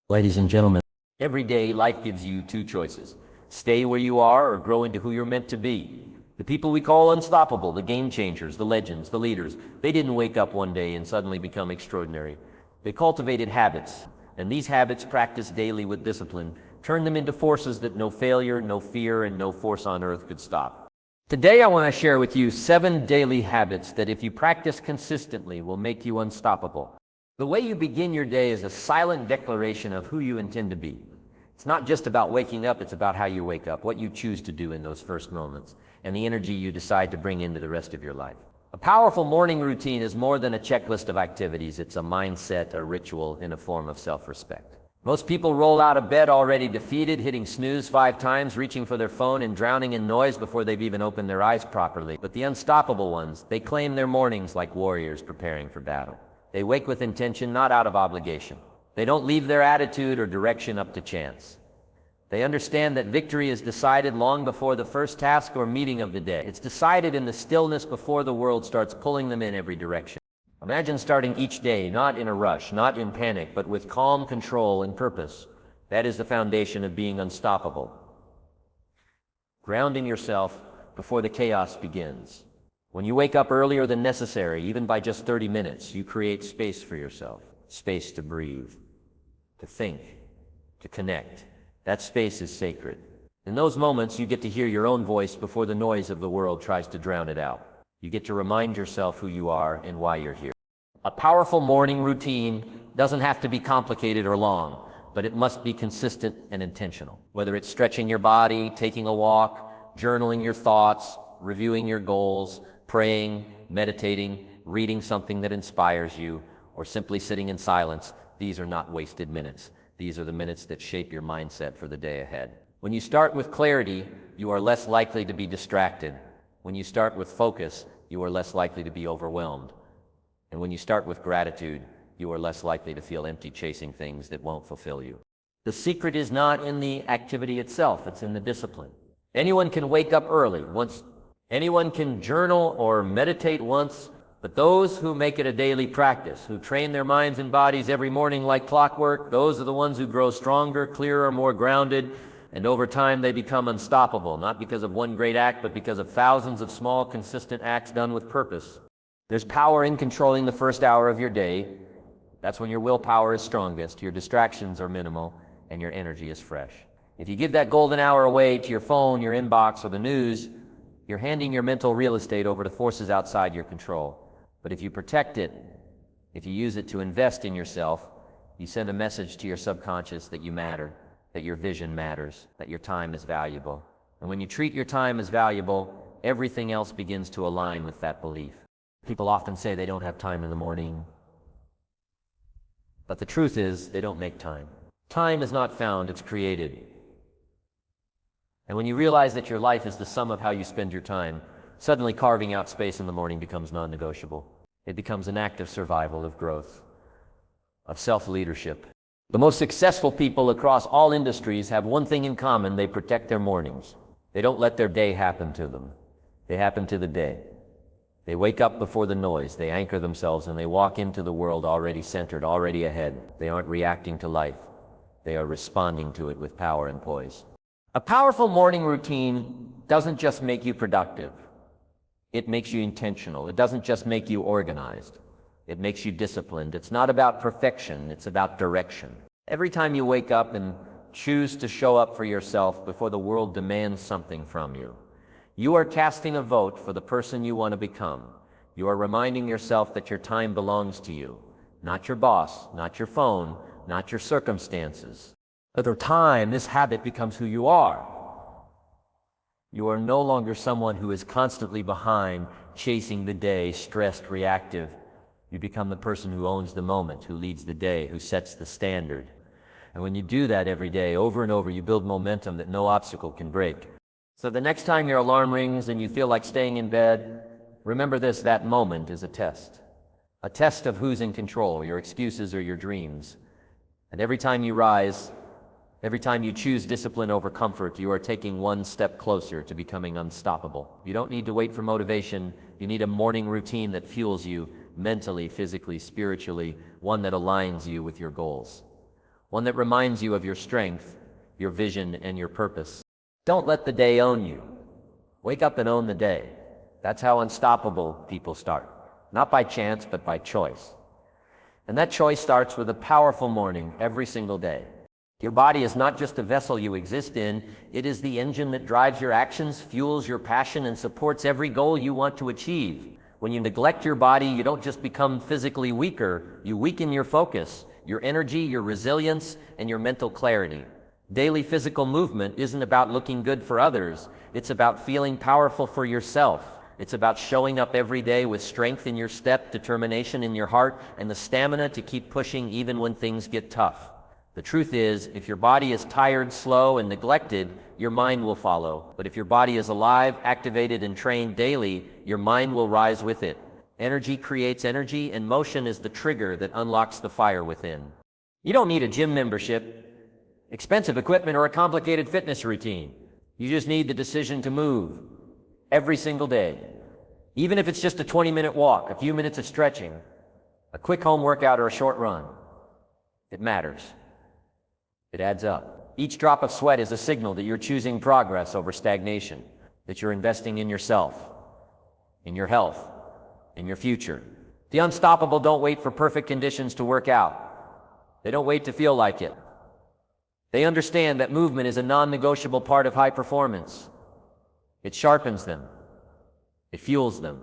Ladies and gentlemen, every day life gives you two choices. Stay where you are or grow into who you're meant to be. The people we call unstoppable, the game changers, the legends, the leaders, they didn't wake up one day and suddenly become extraordinary. They cultivated habits, and these habits, practiced daily with discipline, turned them into forces that no failure, no fear, and no force on earth could stop. Today I want to share with you 7 daily habits that if you practice consistently will make you unstoppable. The way you begin your day is a silent declaration of who you intend to be. It's not just about waking up, it's about how you wake up, what you choose to do in those first moments, and the energy you decide to bring into the rest of your life. A powerful morning routine is more than a checklist of activities. It's a mindset, a ritual, in a form of self-respect. Most people roll out of bed already defeated, hitting snooze 5 times, reaching for their phone and drowning in noise before they've even opened their eyes properly. But the unstoppable ones, they claim their mornings like warriors preparing for battle. They wake with intention, not out of obligation. They don't leave their attitude or direction up to chance. They understand that victory is decided long before the first task or meeting of the day. It's decided in the stillness before the world starts pulling them in every direction. Imagine starting each day not in a rush, not in panic, but with calm control and purpose. That is the foundation of being unstoppable. Grounding yourself before the chaos begins. When you wake up earlier than necessary, even by just 30 minutes, you create space for yourself, space to breathe, to think, to connect. That space is sacred. In those moments, you get to hear your own voice before the noise of the world tries to drown it out. You get to remind yourself who you are and why you're here. A powerful morning routine doesn't have to be complicated or long, but it must be consistent and intentional. Whether it's stretching your body, taking a walk, journaling your thoughts, reviewing your goals, praying, meditating, reading something that inspires you, or simply sitting in silence, these are not wasted minutes. These are the minutes that shape your mindset for the day ahead. When you start with clarity, you are less likely to be distracted. When you start with focus, you are less likely to be overwhelmed. And when you start with gratitude, you are less likely to feel empty chasing things that won't fulfill you. The secret is not in the activity itself, it's in the discipline. Anyone can wake up early. Anyone can journal or meditate once, but those who make it a daily practice, who train their minds and bodies every morning like clockwork, those are the ones who grow stronger, clearer, more grounded, and over time they become unstoppable, not because of one great act, but because of thousands of small, consistent acts done with purpose. There's power in controlling the first hour of your day. That's when your willpower is strongest, your distractions are minimal, and your energy is fresh. If you give that golden hour away to your phone, your inbox, or the news, you're handing your mental real estate over to forces outside your control. But if you protect it, if you use it to invest in yourself, you send a message to your subconscious that you matter, that your vision matters, that your time is valuable. And when you treat your time as valuable, everything else begins to align with that belief. People often say they don't have time in the morning. But the truth is, they don't make time. Time is not found, it's created. And when you realize that your life is the sum of how you spend your time, suddenly carving out space in the morning becomes non-negotiable. It becomes an act of survival, of growth, of self-leadership. The most successful people across all industries have one thing in common: they protect their mornings. They don't let their day happen to them. They happen to the day. They wake up before the noise, they anchor themselves, and they walk into the world already centered, already ahead. They aren't reacting to life. They are responding to it with power and poise. A powerful morning routine doesn't just make you productive. It makes you intentional. It doesn't just make you organized. It makes you disciplined. It's not about perfection, it's about direction. Every time you wake up and choose to show up for yourself before the world demands something from you, you are casting a vote for the person you want to become. You are reminding yourself that your time belongs to you, not your boss, not your phone, not your circumstances. Over time, this habit becomes who you are. You are no longer someone who is constantly behind, chasing the day, stressed, reactive. You become the person who owns the moment, who leads the day, who sets the standard. And when you do that every day, over and over, you build momentum that no obstacle can break. So the next time your alarm rings and you feel like staying in bed, remember this: that moment is a test. A test of who's in control, your excuses or your dreams. And every time you rise, every time you choose discipline over comfort, you are taking one step closer to becoming unstoppable. You don't need to wait for motivation. You need a morning routine that fuels you mentally, physically, spiritually, one that aligns you with your goals. one that reminds you of your strength, your vision, and your purpose. Don't let the day own you. Wake up and own the day. That's how unstoppable people start. Not by chance, but by choice. And that choice starts with a powerful morning every single day. Your body is not just a vessel you exist in, it is the engine that drives your actions, fuels your passion, and supports every goal you want to achieve. When you neglect your body, you don't just become physically weaker, you weaken your focus, your energy, your resilience, and your mental clarity. Daily physical movement isn't about looking good for others, it's about feeling powerful for yourself. It's about showing up every day with strength in your step, determination in your heart, and the stamina to keep pushing even when things get tough. The truth is, if your body is tired, slow, and neglected, your mind will follow. But if your body is alive, activated, and trained daily, your mind will rise with it. Energy creates energy, and motion is the trigger that unlocks the fire within. You don't need a gym membership, expensive equipment, or a complicated fitness routine. You just need the decision to move every single day. Even if it's just a 20-minute walk, a few minutes of stretching, a quick home workout, or a short run, it matters. It adds up. Each drop of sweat is a signal that you're choosing progress over stagnation, that you're investing in yourself, in your health, in your future. The unstoppable don't wait for perfect conditions to work out. They don't wait to feel like it. They understand that movement is a non-negotiable part of high performance. It sharpens them. It fuels them.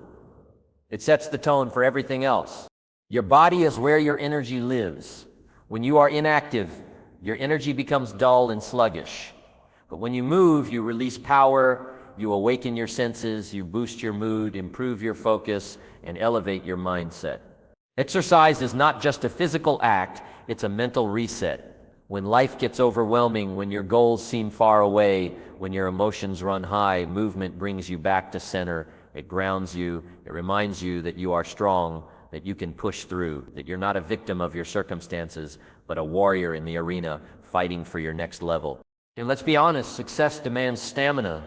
It sets the tone for everything else. Your body is where your energy lives. When you are inactive, your energy becomes dull and sluggish. But when you move, you release power, you awaken your senses, you boost your mood, improve your focus, and elevate your mindset. Exercise is not just a physical act, it's a mental reset. When life gets overwhelming, when your goals seem far away, when your emotions run high, movement brings you back to center. It grounds you. It reminds you that you are strong, that you can push through, that you're not a victim of your circumstances, but a warrior in the arena fighting for your next level. And let's be honest, success demands stamina.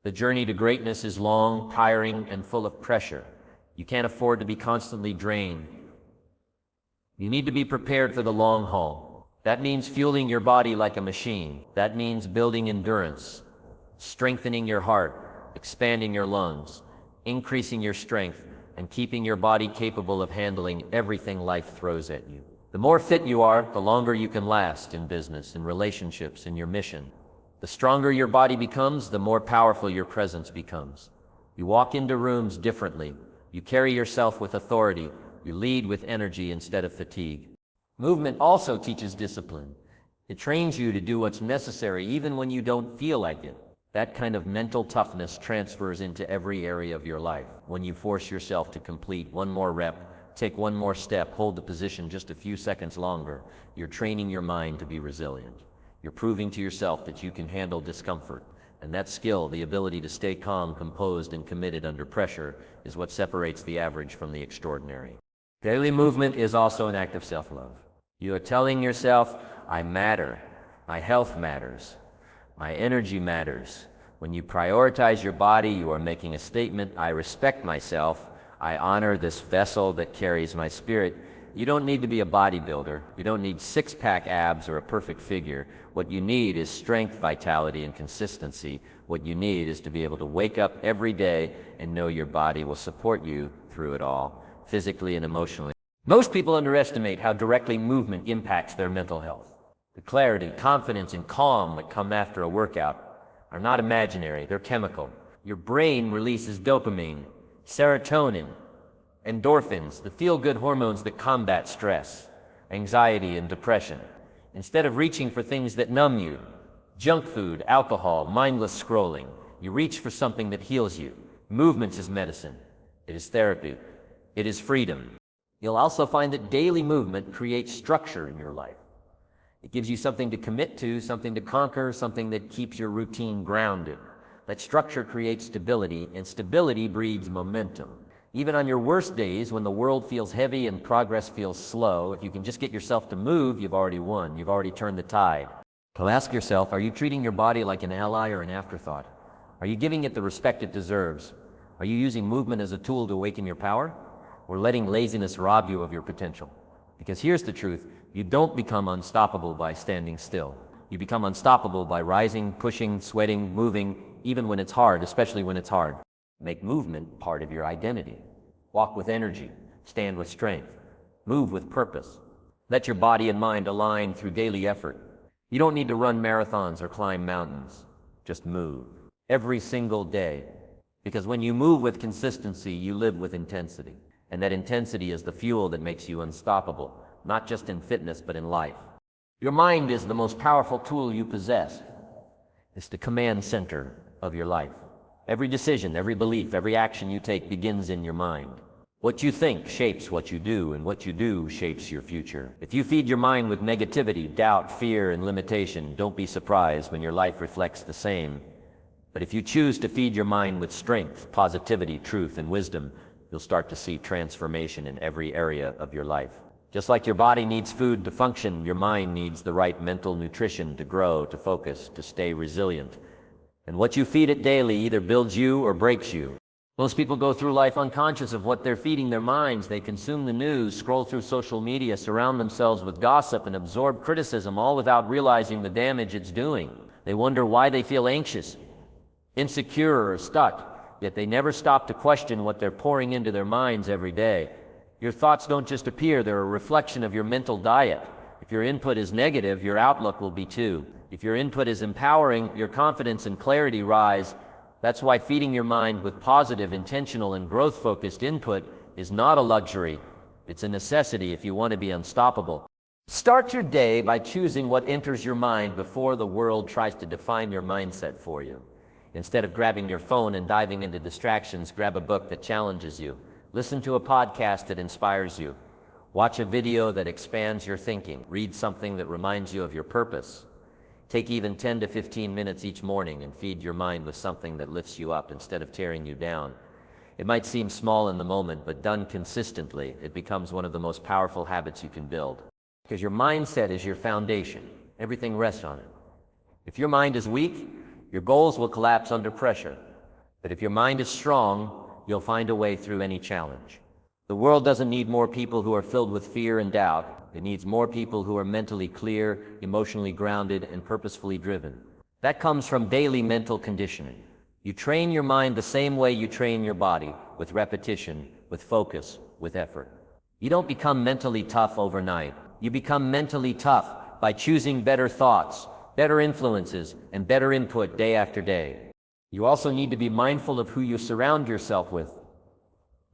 The journey to greatness is long, tiring, and full of pressure. You can't afford to be constantly drained. You need to be prepared for the long haul. That means fueling your body like a machine. That means building endurance, strengthening your heart, expanding your lungs, increasing your strength, and keeping your body capable of handling everything life throws at you. The more fit you are, the longer you can last in business, in relationships, in your mission. The stronger your body becomes, the more powerful your presence becomes. You walk into rooms differently. You carry yourself with authority. You lead with energy instead of fatigue. Movement also teaches discipline. It trains you to do what's necessary even when you don't feel like it. That kind of mental toughness transfers into every area of your life. When you force yourself to complete one more rep, take one more step, hold the position just a few seconds longer, you're training your mind to be resilient. You're proving to yourself that you can handle discomfort. And that skill, the ability to stay calm, composed, and committed under pressure, is what separates the average from the extraordinary. Daily movement is also an act of self-love. You are telling yourself, I matter. My health matters. My energy matters. When you prioritize your body, you are making a statement, I respect myself. I honor this vessel that carries my spirit. You don't need to be a bodybuilder. You don't need six-pack abs or a perfect figure. What you need is strength, vitality, and consistency. What you need is to be able to wake up every day and know your body will support you through it all, physically and emotionally. Most people underestimate how directly movement impacts their mental health. The clarity, confidence, and calm that come after a workout are not imaginary, they're chemical. Your brain releases dopamine, serotonin, endorphins, the feel-good hormones that combat stress, anxiety, and depression. Instead of reaching for things that numb you, junk food, alcohol, mindless scrolling, you reach for something that heals you. Movement is medicine. It is therapy. It is freedom. You'll also find that daily movement creates structure in your life. It gives you something to commit to, something to conquer, something that keeps your routine grounded. That structure creates stability, and stability breeds momentum. Even on your worst days, when the world feels heavy and progress feels slow, if you can just get yourself to move, you've already won. You've already turned the tide. So ask yourself, are you treating your body like an ally or an afterthought? Are you giving it the respect it deserves? Are you using movement as a tool to awaken your power? Or letting laziness rob you of your potential? Because here's the truth, you don't become unstoppable by standing still. You become unstoppable by rising, pushing, sweating, moving, even when it's hard, especially when it's hard. Make movement part of your identity. Walk with energy, stand with strength, move with purpose. Let your body and mind align through daily effort. You don't need to run marathons or climb mountains. Just move. Every single day. Because when you move with consistency, you live with intensity. And that intensity is the fuel that makes you unstoppable, not just in fitness, but in life. Your mind is the most powerful tool you possess. It's the command center of your life. Every decision, every belief, every action you take begins in your mind. What you think shapes what you do, and what you do shapes your future. If you feed your mind with negativity, doubt, fear, and limitation, don't be surprised when your life reflects the same. But if you choose to feed your mind with strength, positivity, truth, and wisdom, you'll start to see transformation in every area of your life. Just like your body needs food to function, your mind needs the right mental nutrition to grow, to focus, to stay resilient. And what you feed it daily either builds you or breaks you. Most people go through life unconscious of what they're feeding their minds. They consume the news, scroll through social media, surround themselves with gossip, and absorb criticism, all without realizing the damage it's doing. They wonder why they feel anxious, insecure, or stuck, yet they never stop to question what they're pouring into their minds every day. Your thoughts don't just appear, they're a reflection of your mental diet. If your input is negative, your outlook will be too. If your input is empowering, your confidence and clarity rise. That's why feeding your mind with positive, intentional, and growth-focused input is not a luxury. It's a necessity if you want to be unstoppable. Start your day by choosing what enters your mind before the world tries to define your mindset for you. Instead of grabbing your phone and diving into distractions, grab a book that challenges you. Listen to a podcast that inspires you. Watch a video that expands your thinking. Read something that reminds you of your purpose. Take even 10 to 15 minutes each morning and feed your mind with something that lifts you up instead of tearing you down. It might seem small in the moment, but done consistently, it becomes one of the most powerful habits you can build. Because your mindset is your foundation. Everything rests on it. If your mind is weak, your goals will collapse under pressure. But if your mind is strong, you'll find a way through any challenge. The world doesn't need more people who are filled with fear and doubt. It needs more people who are mentally clear, emotionally grounded, and purposefully driven. That comes from daily mental conditioning. You train your mind the same way you train your body, with repetition, with focus, with effort. You don't become mentally tough overnight. You become mentally tough by choosing better thoughts, better influences, and better input day after day. You also need to be mindful of who you surround yourself with.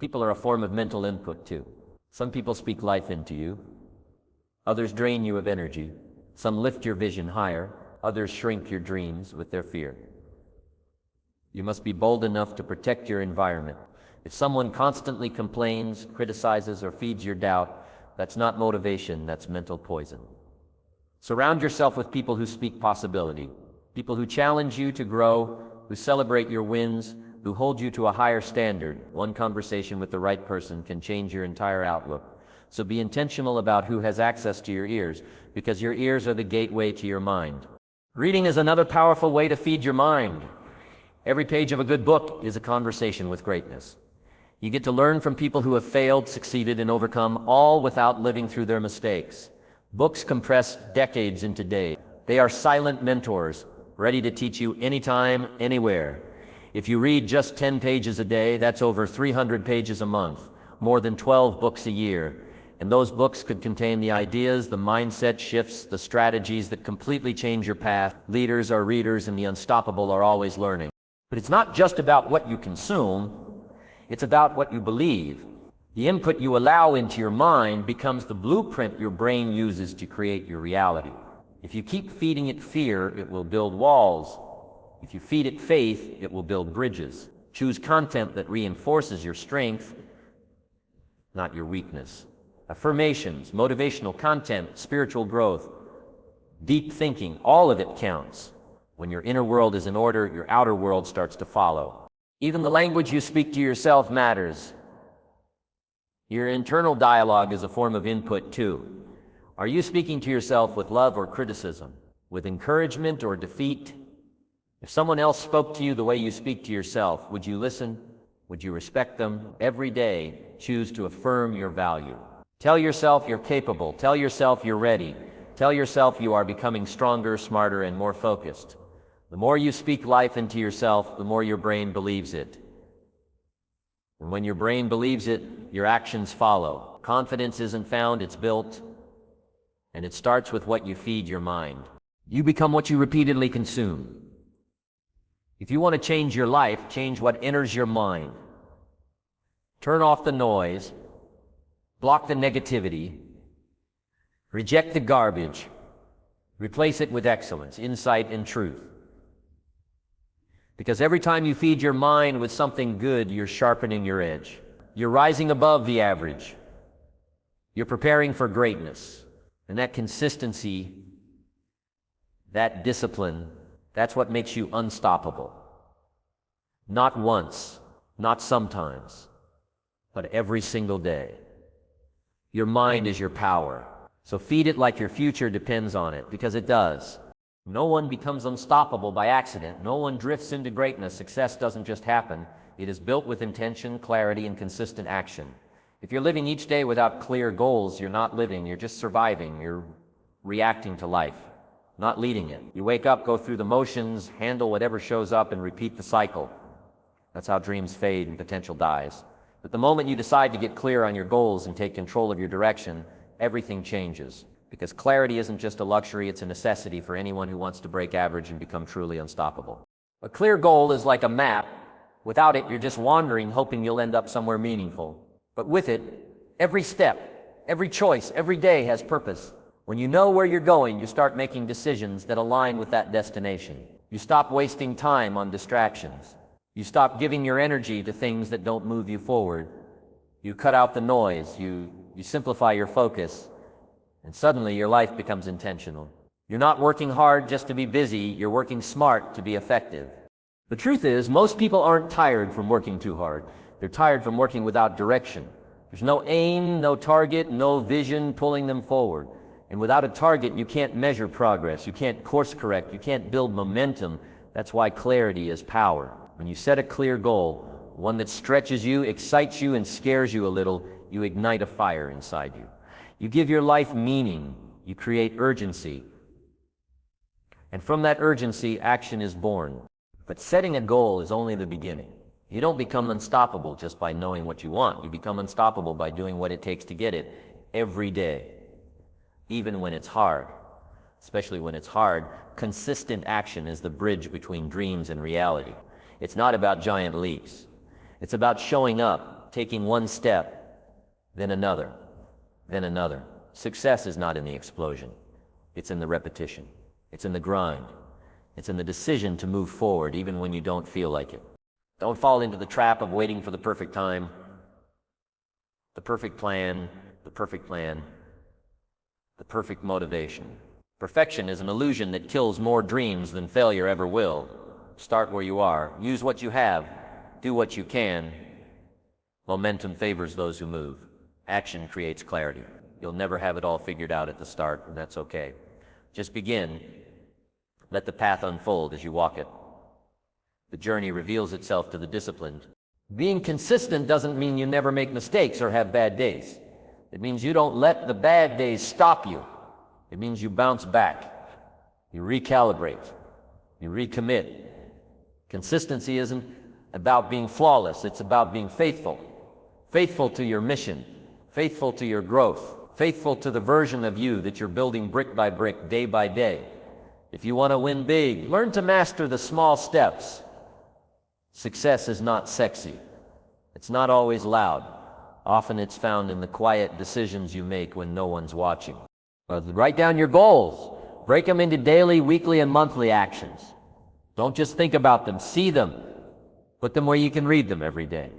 People are a form of mental input too. Some people speak life into you. Others drain you of energy. Some lift your vision higher. Others shrink your dreams with their fear. You must be bold enough to protect your environment. If someone constantly complains, criticizes, or feeds your doubt, that's not motivation, that's mental poison. Surround yourself with people who speak possibility, people who challenge you to grow, who celebrate your wins, who hold you to a higher standard. One conversation with the right person can change your entire outlook. So be intentional about who has access to your ears, because your ears are the gateway to your mind. Reading is another powerful way to feed your mind. Every page of a good book is a conversation with greatness. You get to learn from people who have failed, succeeded, and overcome, all without living through their mistakes. Books compress decades into days. They are silent mentors, ready to teach you anytime, anywhere. If you read just 10 pages a day, that's over 300 pages a month, more than 12 books a year. And those books could contain the ideas, the mindset shifts, the strategies that completely change your path. Leaders are readers, and the unstoppable are always learning. But it's not just about what you consume, it's about what you believe. The input you allow into your mind becomes the blueprint your brain uses to create your reality. If you keep feeding it fear, it will build walls. If you feed it faith, it will build bridges. Choose content that reinforces your strength, not your weakness. Affirmations, motivational content, spiritual growth, deep thinking, all of it counts. When your inner world is in order, your outer world starts to follow. Even the language you speak to yourself matters. Your internal dialogue is a form of input too. Are you speaking to yourself with love or criticism? With encouragement or defeat? If someone else spoke to you the way you speak to yourself, would you listen? Would you respect them? Every day, choose to affirm your value. Tell yourself you're capable. Tell yourself you're ready. Tell yourself you are becoming stronger, smarter, and more focused. The more you speak life into yourself, the more your brain believes it. And when your brain believes it, your actions follow. Confidence isn't found, it's built. And it starts with what you feed your mind. You become what you repeatedly consume. If you want to change your life, change what enters your mind. Turn off the noise, block the negativity, reject the garbage, replace it with excellence, insight, and truth. Because every time you feed your mind with something good, you're sharpening your edge. You're rising above the average. You're preparing for greatness. And that consistency, that discipline, that's what makes you unstoppable. Not once, not sometimes, but every single day. Your mind is your power. So feed it like your future depends on it, because it does. No one becomes unstoppable by accident. No one drifts into greatness. Success doesn't just happen. It is built with intention, clarity, and consistent action. If you're living each day without clear goals, you're not living, you're just surviving. You're reacting to life, not leading it. You wake up, go through the motions, handle whatever shows up, and repeat the cycle. That's how dreams fade and potential dies. But the moment you decide to get clear on your goals and take control of your direction, everything changes. Because clarity isn't just a luxury, it's a necessity for anyone who wants to break average and become truly unstoppable. A clear goal is like a map. Without it, you're just wandering, hoping you'll end up somewhere meaningful. But with it, every step, every choice, every day has purpose. When you know where you're going, you start making decisions that align with that destination. You stop wasting time on distractions. You stop giving your energy to things that don't move you forward. You cut out the noise. You simplify your focus. And suddenly your life becomes intentional. You're not working hard just to be busy. You're working smart to be effective. The truth is, most people aren't tired from working too hard. They're tired from working without direction. There's no aim, no target, no vision pulling them forward. And without a target, you can't measure progress. You can't course correct. You can't build momentum. That's why clarity is power. When you set a clear goal, one that stretches you, excites you, and scares you a little, you ignite a fire inside you. You give your life meaning. You create urgency. And from that urgency, action is born. But setting a goal is only the beginning. You don't become unstoppable just by knowing what you want. You become unstoppable by doing what it takes to get it every day. Even when it's hard. Especially when it's hard, consistent action is the bridge between dreams and reality. It's not about giant leaps. It's about showing up, taking one step, then another, then another. Success is not in the explosion. It's in the repetition. It's in the grind. It's in the decision to move forward even when you don't feel like it. Don't fall into the trap of waiting for the perfect time, the perfect plan, the perfect motivation. Perfection is an illusion that kills more dreams than failure ever will. Start where you are. Use what you have. Do what you can. Momentum favors those who move. Action creates clarity. You'll never have it all figured out at the start, and that's okay. Just begin. Let the path unfold as you walk it. The journey reveals itself to the disciplined. Being consistent doesn't mean you never make mistakes or have bad days. It means you don't let the bad days stop you. It means you bounce back. You recalibrate. You recommit. Consistency isn't about being flawless. It's about being faithful. Faithful to your mission. Faithful to your growth. Faithful to the version of you that you're building brick by brick, day by day. If you want to win big, learn to master the small steps. Success is not sexy. It's not always loud. Often it's found in the quiet decisions you make when no one's watching. Write down your goals. Break them into daily, weekly, and monthly actions. Don't just think about them. See them. Put them where you can read them every day.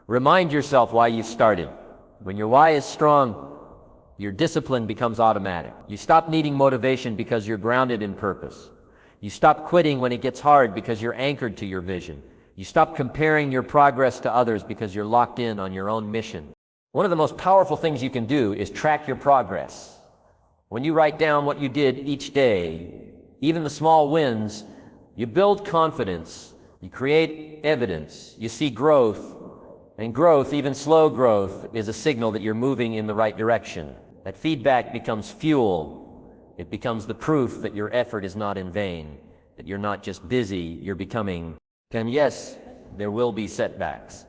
Remind yourself why you started. When your why is strong, your discipline becomes automatic. You stop needing motivation because you're grounded in purpose. You stop quitting when it gets hard because you're anchored to your vision. You stop comparing your progress to others because you're locked in on your own mission. One of the most powerful things you can do is track your progress. When you write down what you did each day, even the small wins, you build confidence, you create evidence, you see growth, And growth, even slow growth, is a signal that you're moving in the right direction. That feedback becomes fuel. It becomes the proof that your effort is not in vain, that you're not just busy, you're becoming. And yes, there will be setbacks.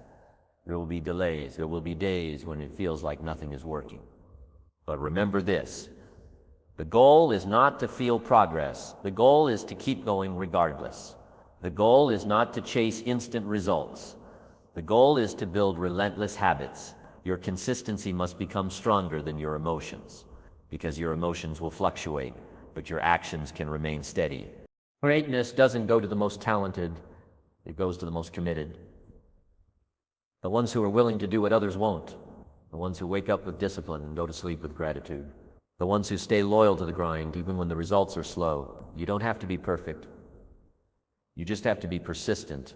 There will be delays. There will be days when it feels like nothing is working. But remember this. The goal is not to feel progress. The goal is to keep going regardless. The goal is not to chase instant results. The goal is to build relentless habits. Your consistency must become stronger than your emotions, because your emotions will fluctuate, but your actions can remain steady. Greatness doesn't go to the most talented, it goes to the most committed. The ones who are willing to do what others won't. The ones who wake up with discipline and go to sleep with gratitude. The ones who stay loyal to the grind even when the results are slow. You don't have to be perfect. You just have to be persistent.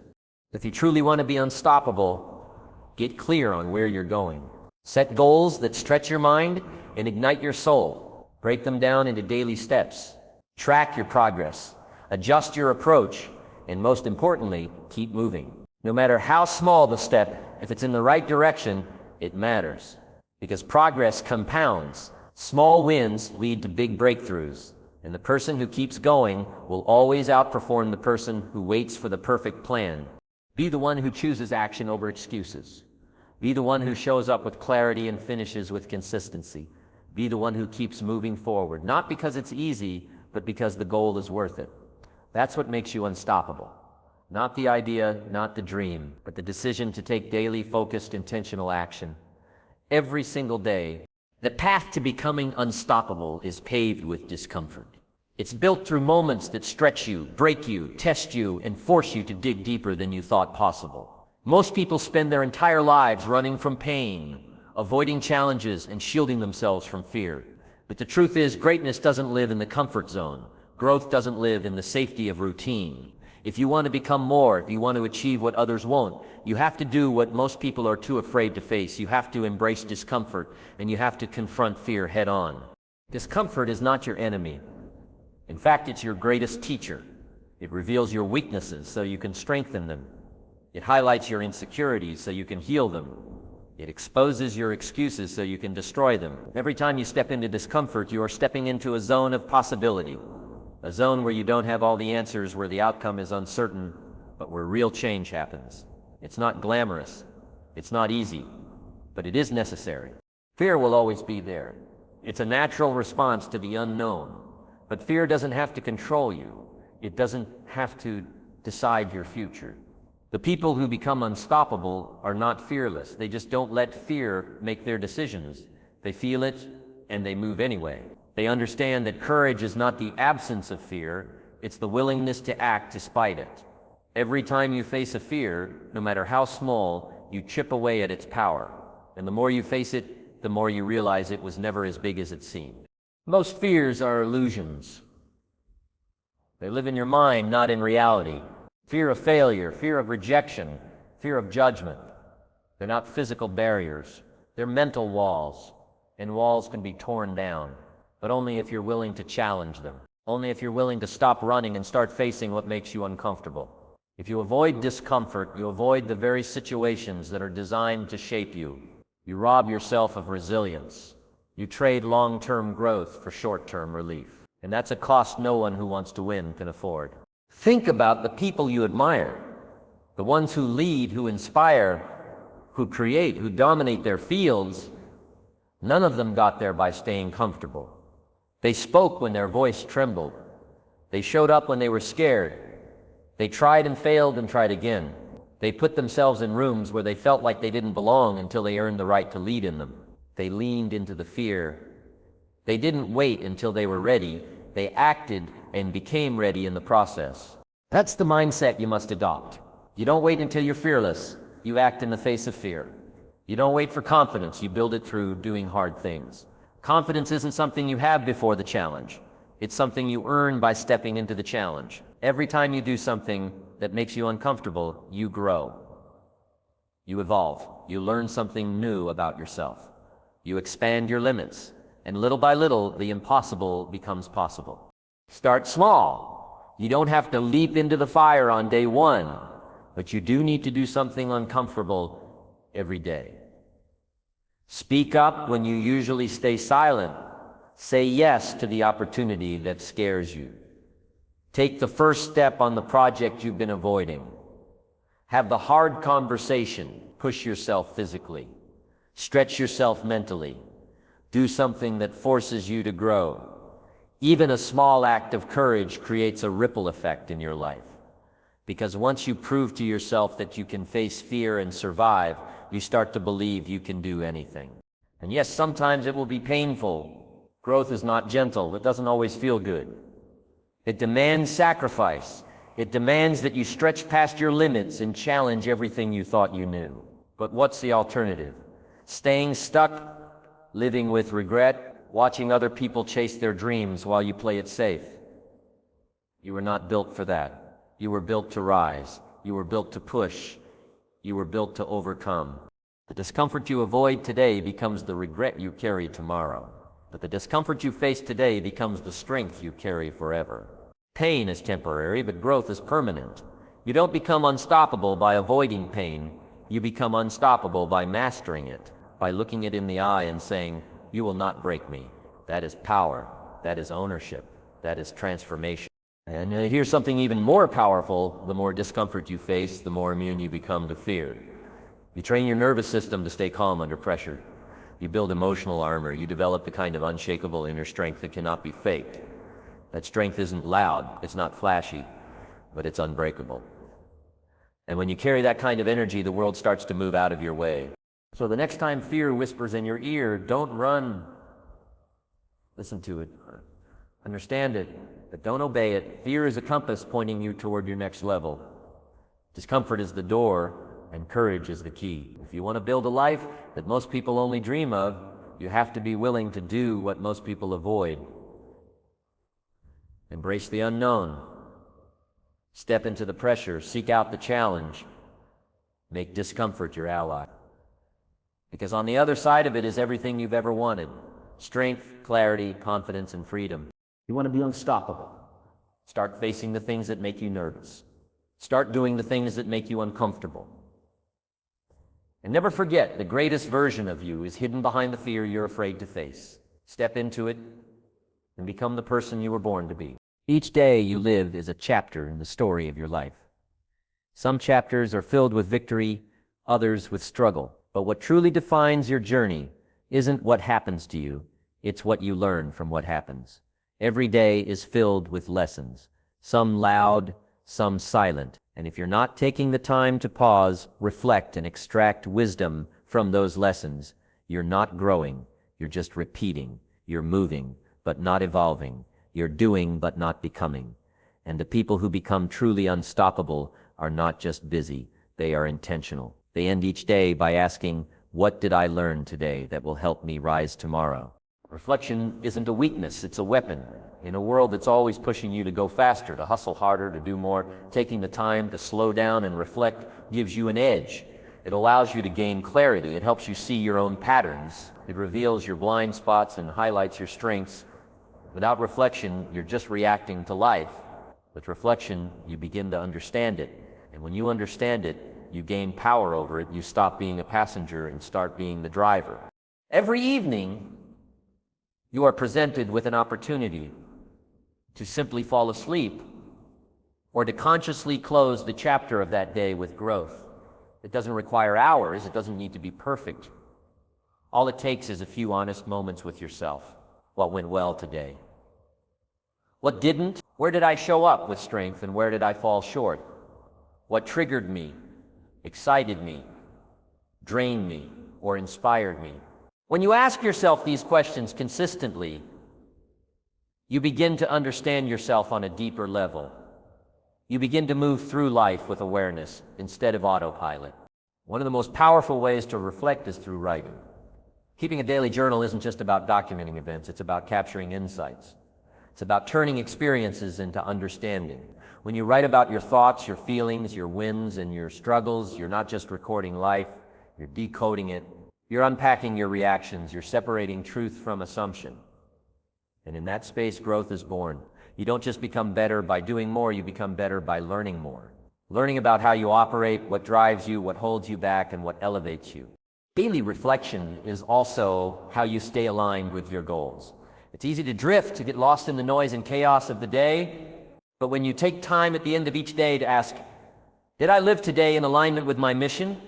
If you truly want to be unstoppable, get clear on where you're going. Set goals that stretch your mind and ignite your soul. Break them down into daily steps. Track your progress. Adjust your approach. And most importantly, keep moving. No matter how small the step, if it's in the right direction, it matters. Because progress compounds. Small wins lead to big breakthroughs. And the person who keeps going will always outperform the person who waits for the perfect plan. Be the one who chooses action over excuses. Be the one who shows up with clarity and finishes with consistency. Be the one who keeps moving forward, not because it's easy, but because the goal is worth it. That's what makes you unstoppable. Not the idea, not the dream, but the decision to take daily, focused, intentional action. Every single day. The path to becoming unstoppable is paved with discomfort. It's built through moments that stretch you, break you, test you, and force you to dig deeper than you thought possible. Most people spend their entire lives running from pain, avoiding challenges, and shielding themselves from fear. But the truth is, greatness doesn't live in the comfort zone. Growth doesn't live in the safety of routine. If you want to become more, if you want to achieve what others won't, you have to do what most people are too afraid to face. You have to embrace discomfort, and you have to confront fear head on. Discomfort is not your enemy. In fact, it's your greatest teacher. It reveals your weaknesses so you can strengthen them. It highlights your insecurities so you can heal them. It exposes your excuses so you can destroy them. Every time you step into discomfort, you are stepping into a zone of possibility. A zone where you don't have all the answers, where the outcome is uncertain, but where real change happens. It's not glamorous. It's not easy, but it is necessary. Fear will always be there. It's a natural response to the unknown. But fear doesn't have to control you. It doesn't have to decide your future. The people who become unstoppable are not fearless. They just don't let fear make their decisions. They feel it, and they move anyway. They understand that courage is not the absence of fear, it's the willingness to act despite it. Every time you face a fear, no matter how small, you chip away at its power. And the more you face it, the more you realize it was never as big as it seemed. Most fears are illusions. They live in your mind, not in reality. Fear of failure, fear of rejection, fear of judgment. They're not physical barriers. They're mental walls. And walls can be torn down, but only if you're willing to challenge them. Only if you're willing to stop running and start facing what makes you uncomfortable. If you avoid discomfort, you avoid the very situations that are designed to shape you. You rob yourself of resilience. You trade long-term growth for short-term relief. And that's a cost no one who wants to win can afford. Think about the people you admire. The ones who lead, who inspire, who create, who dominate their fields. None of them got there by staying comfortable. They spoke when their voice trembled. They showed up when they were scared. They tried and failed and tried again. They put themselves in rooms where they felt like they didn't belong until they earned the right to lead in them. They leaned into the fear. They didn't wait until they were ready. They acted and became ready in the process. That's the mindset you must adopt. You don't wait until you're fearless. You act in the face of fear. You don't wait for confidence. You build it through doing hard things. Confidence isn't something you have before the challenge. It's something you earn by stepping into the challenge. Every time you do something that makes you uncomfortable, you grow. You evolve. You learn something new about yourself. You expand your limits, and little by little, the impossible becomes possible. Start small. You don't have to leap into the fire on day one, but you do need to do something uncomfortable every day. Speak up when you usually stay silent. Say yes to the opportunity that scares you. Take the first step on the project you've been avoiding. Have the hard conversation. Push yourself physically. Stretch yourself mentally. Do something that forces you to grow. Even a small act of courage creates a ripple effect in your life. Because once you prove to yourself that you can face fear and survive, you start to believe you can do anything. And yes, sometimes it will be painful. Growth is not gentle. It doesn't always feel good. It demands sacrifice. It demands that you stretch past your limits and challenge everything you thought you knew. But what's the alternative? Staying stuck, living with regret, watching other people chase their dreams while you play it safe. You were not built for that. You were built to rise. You were built to push. You were built to overcome. The discomfort you avoid today becomes the regret you carry tomorrow. But the discomfort you face today becomes the strength you carry forever. Pain is temporary, but growth is permanent. You don't become unstoppable by avoiding pain. You become unstoppable by mastering it, by looking it in the eye and saying, "You will not break me." That is power. That is ownership. That is transformation. And here's something even more powerful. The more discomfort you face, the more immune you become to fear. You train your nervous system to stay calm under pressure. You build emotional armor. You develop the kind of unshakable inner strength that cannot be faked. That strength isn't loud, it's not flashy, but it's unbreakable. And when you carry that kind of energy, the world starts to move out of your way. So the next time fear whispers in your ear, don't run. Listen to it. Understand it, but don't obey it. Fear is a compass pointing you toward your next level. Discomfort is the door, and courage is the key. If you want to build a life that most people only dream of, you have to be willing to do what most people avoid. Embrace the unknown. Step into the pressure. Seek out the challenge. Make discomfort your ally. Because on the other side of it is everything you've ever wanted. Strength, clarity, confidence, and freedom. You want to be unstoppable. Start facing the things that make you nervous. Start doing the things that make you uncomfortable. And never forget, the greatest version of you is hidden behind the fear you're afraid to face. Step into it and become the person you were born to be. Each day you live is a chapter in the story of your life. Some chapters are filled with victory, others with struggle. But what truly defines your journey isn't what happens to you, it's what you learn from what happens. Every day is filled with lessons, some loud, some silent. And if you're not taking the time to pause, reflect, and extract wisdom from those lessons, you're not growing, you're just repeating. You're moving, but not evolving. You're doing, but not becoming. And the people who become truly unstoppable are not just busy, they are intentional. They end each day by asking, what did I learn today that will help me rise tomorrow? Reflection isn't a weakness, it's a weapon. In a world that's always pushing you to go faster, to hustle harder, to do more, taking the time to slow down and reflect gives you an edge. It allows you to gain clarity. It helps you see your own patterns. It reveals your blind spots and highlights your strengths. Without reflection, you're just reacting to life. With reflection, you begin to understand it. And when you understand it, you gain power over it. You stop being a passenger and start being the driver. Every evening, you are presented with an opportunity to simply fall asleep or to consciously close the chapter of that day with growth. It doesn't require hours. It doesn't need to be perfect. All it takes is a few honest moments with yourself. What went well today? What didn't? Where did I show up with strength and where did I fall short? What triggered me, excited me, drained me, or inspired me? When you ask yourself these questions consistently, you begin to understand yourself on a deeper level. You begin to move through life with awareness instead of autopilot. One of the most powerful ways to reflect is through writing. Keeping a daily journal isn't just about documenting events, it's about capturing insights. It's about turning experiences into understanding. When you write about your thoughts, your feelings, your wins, and your struggles, you're not just recording life, you're decoding it. You're unpacking your reactions, you're separating truth from assumption. And in that space, growth is born. You don't just become better by doing more, you become better by learning more. learning about how you operate, what drives you, what holds you back, and what elevates you. Daily reflection is also how you stay aligned with your goals. It's easy to drift, to get lost in the noise and chaos of the day, but when you take time at the end of each day to ask, did I live today in alignment with my mission?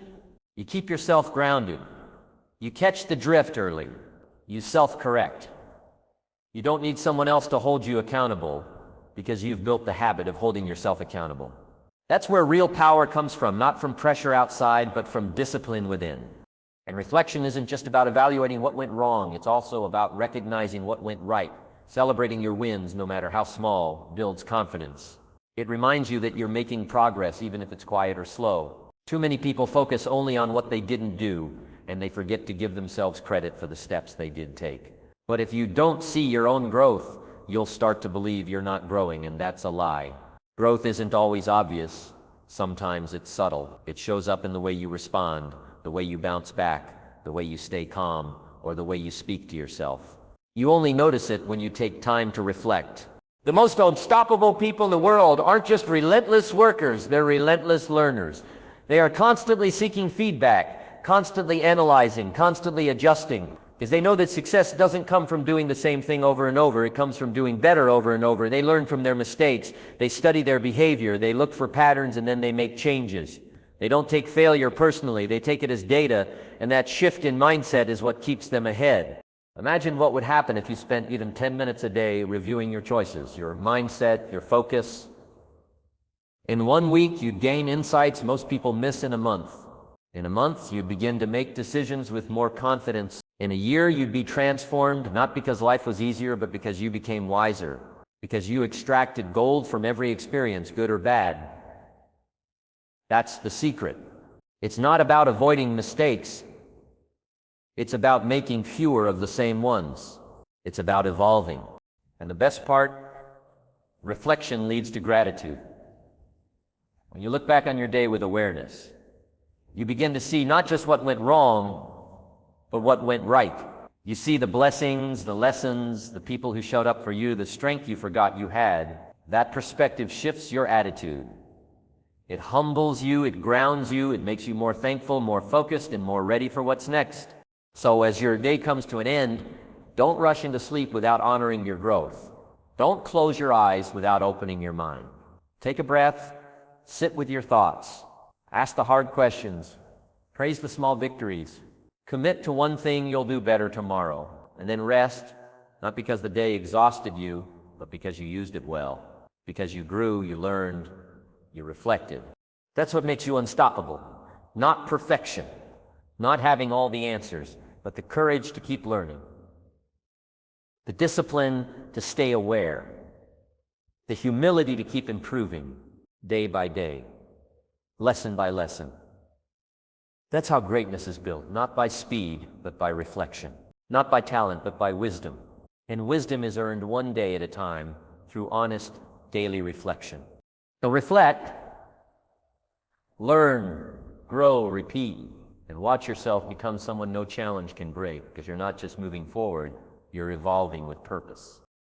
You keep yourself grounded. You catch the drift early. You self-correct. You don't need someone else to hold you accountable because you've built the habit of holding yourself accountable. That's where real power comes from, not from pressure outside, but from discipline within. And reflection isn't just about evaluating what went wrong, it's also about recognizing what went right. Celebrating your wins, no matter how small, builds confidence. It reminds you that you're making progress, even if it's quiet or slow. Too many people focus only on what they didn't do, and they forget to give themselves credit for the steps they did take. But if you don't see your own growth, you'll start to believe you're not growing, and that's a lie. Growth isn't always obvious. Sometimes it's subtle. It shows up in the way you respond, the way you bounce back, the way you stay calm, or the way you speak to yourself. You only notice it when you take time to reflect. The most unstoppable people in the world aren't just relentless workers, they're relentless learners. They are constantly seeking feedback, constantly analyzing, constantly adjusting, because they know that success doesn't come from doing the same thing over and over. It comes from doing better over and over. They learn from their mistakes. They study their behavior. They look for patterns, and then they make changes. They don't take failure personally. They take it as data, and that shift in mindset is what keeps them ahead. Imagine what would happen if you spent even 10 minutes a day reviewing your choices, your mindset, your focus. In 1 week, you'd gain insights most people miss in a month. In a month, you'd begin to make decisions with more confidence. In a year, you'd be transformed, not because life was easier, but because you became wiser, because you extracted gold from every experience, good or bad. That's the secret. It's not about avoiding mistakes. It's about making fewer of the same ones. It's about evolving. And the best part, reflection leads to gratitude. When you look back on your day with awareness, you begin to see not just what went wrong, but what went right. You see the blessings, the lessons, the people who showed up for you, the strength you forgot you had. That perspective shifts your attitude. It humbles you, it grounds you, it makes you more thankful, more focused, and more ready for what's next. So as your day comes to an end, don't rush into sleep without honoring your growth. Don't close your eyes without opening your mind. Take a breath, sit with your thoughts, ask the hard questions, praise the small victories. Commit to one thing you'll do better tomorrow, and then rest, not because the day exhausted you, but because you used it well. Because you grew, you learned, you reflected. That's what makes you unstoppable. Not perfection, not having all the answers, but the courage to keep learning. The discipline to stay aware. The humility to keep improving, day by day, lesson by lesson. That's how greatness is built, not by speed, but by reflection. Not by talent, but by wisdom. And wisdom is earned one day at a time through honest daily reflection. So reflect, learn, grow, repeat, and watch yourself become someone no challenge can break, because you're not just moving forward, you're evolving with purpose.